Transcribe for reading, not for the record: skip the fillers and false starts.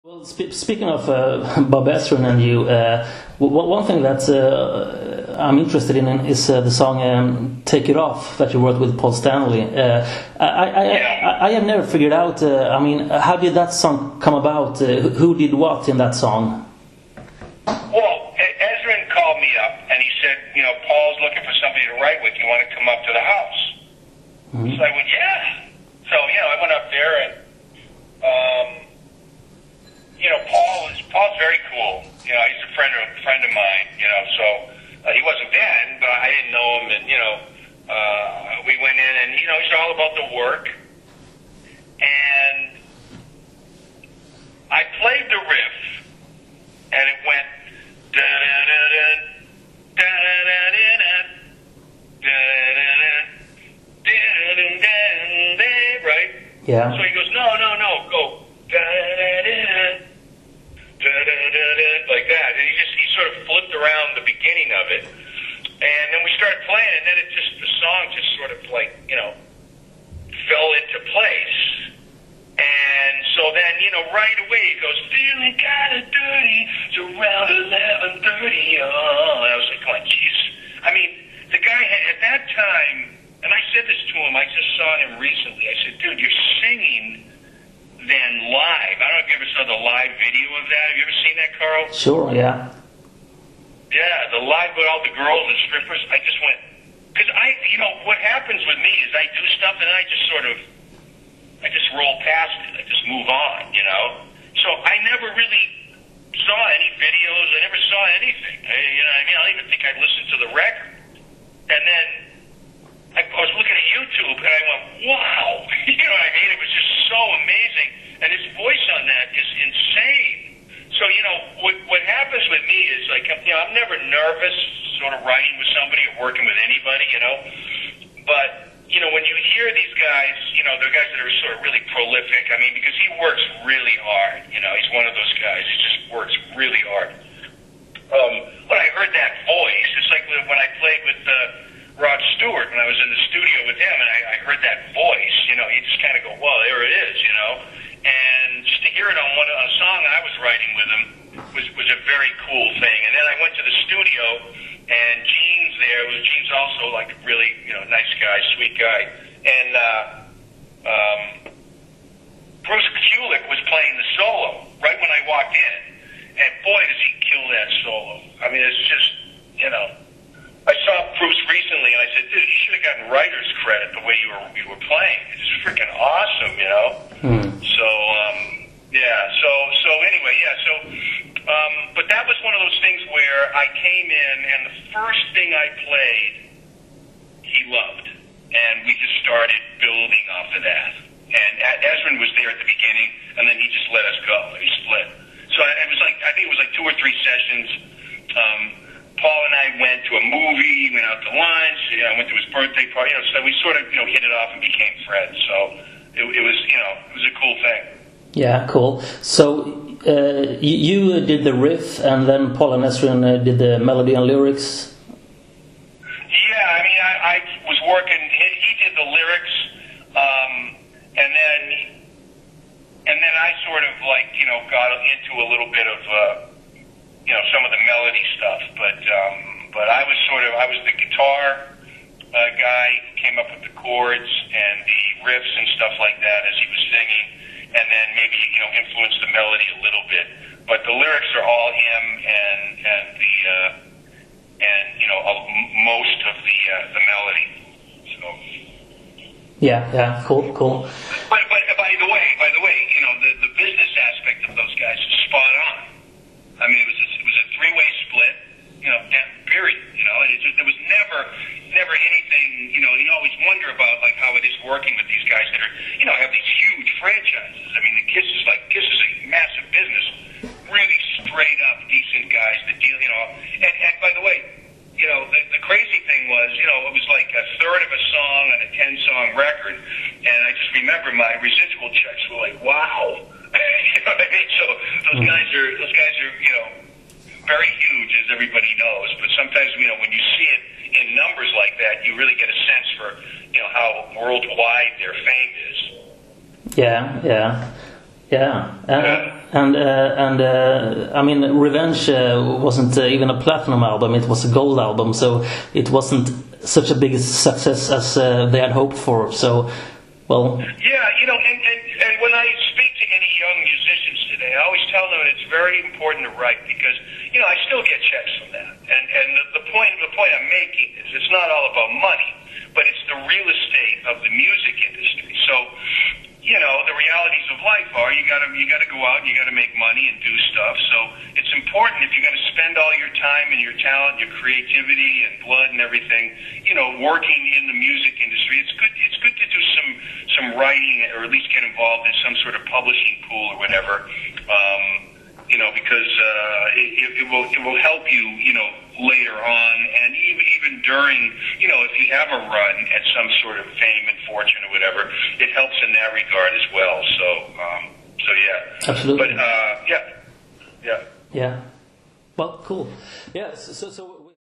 Well, speaking of Bob Ezrin and you, one thing that I'm interested in is the song "Take It Off" that you wrote with Paul Stanley. I have never figured out. How did that song come about? Who did what in that song? Well, Ezrin called me up and he said, Paul's looking for somebody to write with. You want to come up to the house? Mm-hmm. So I went, yeah. So I went up there and. Paul's very cool. He's a friend of mine. So he wasn't then, but I didn't know him, and we went in, and he's all about the work. And I played the riff, and it went da da da da da da da da da da, right? Yeah. So he goes, no, go da da da. Like that, and he sort of flipped around the beginning of it, and then we started playing, and then the song just sort of fell into place, and so then right away it goes feeling kind of dirty. It's around 11:30. Oh, and I was like, come on, jeez. The guy at that time, and I said this to him. I just saw him recently. I said, dude, you're singing. Then live. I don't know if you ever saw the live video of that. Have you ever seen that, Carl? Sure, yeah. Yeah, the live with all the girls and strippers. I just went, because what happens with me is I do stuff and I just roll past it. I just move on, So I never really saw any videos. I never saw anything. I don't even think I listened to the record. And then I was looking at YouTube and I went, wow. You know what I mean? It was just so amazing. And his voice on that is insane. So, what happens with me is I'm never nervous sort of writing with somebody or working with anybody, But, when you hear these guys, they're guys that are sort of really prolific. Because he works really hard. He's one of those guys. He just works really hard. When I heard that voice, it's like when I played with Rod Stewart, when I was in the studio with him, and I heard that voice, you just kind of go, well, there it is, And just to hear it on a song I was writing with him was a very cool thing. And then I went to the studio, and Gene's there. Gene's also like really, nice guy, sweet guy. And Bruce Kulick was playing the solo right when I walked in. And boy, does he kill that solo. It's just, I saw Bruce recently, and I said, dude, you should have gotten writer's credit the way you were playing. It's just freaking awesome, So, but that was one of those things where I came in, and the first thing I played, he loved. And we just started building off of that. And Ezrin was there at the beginning, and then he just let us go. He split. So it was I think it was 2 or 3 sessions. Paul and I went to a movie, went out to lunch, I went to his birthday party, so we sort of, hit it off and became friends. So it was, it was a cool thing. Yeah, cool. So you did the riff, and then Paul and Ezrin did the melody and lyrics. Yeah, I was working. He did the lyrics, and then I sort of got into a little bit of some of the melody stuff. But I was the guitar guy who came up with the chords and the riffs and stuff like that as he was singing. And then maybe influence the melody a little bit, but the lyrics are all him and most of the melody. So Yeah, cool. But by the way, the business aspect of those guys is spot on. It was a 3-way split, period. And there was never anything. You always wonder about how it is working with these guys that are have these huge franchises. Kiss is a massive business, really straight up decent guys that deal. And by the way, the crazy thing was, it was like a third of a song on a 10-song record, and I just remember my residual checks were like, wow. You know what I mean? So those guys are very huge, as everybody knows. But sometimes when you see it in numbers like that, you really get a sense for how worldwide their fame is. Yeah. I mean, Revenge wasn't even a platinum album; it was a gold album, so it wasn't such a big success as they had hoped for. So, well, yeah, and when I speak to any young musicians today, I always tell them it's very important to write because I still get checks from that, and the point I'm making is it's not all about money, but it's the real estate of the music industry. So. The realities of life are you gotta go out and you gotta make money and do stuff. So it's important if you're gonna spend all your time and your talent, your creativity and blood and everything, working in the music industry. It's good to do some writing or at least get involved in some sort of publishing pool or whatever. Because it will help you, later on, and even during, if you have a run at some sort of fame and fortune or whatever, it helps in that regard as well. So yeah. Absolutely. But yeah. Yeah. Well, cool. Yeah. So.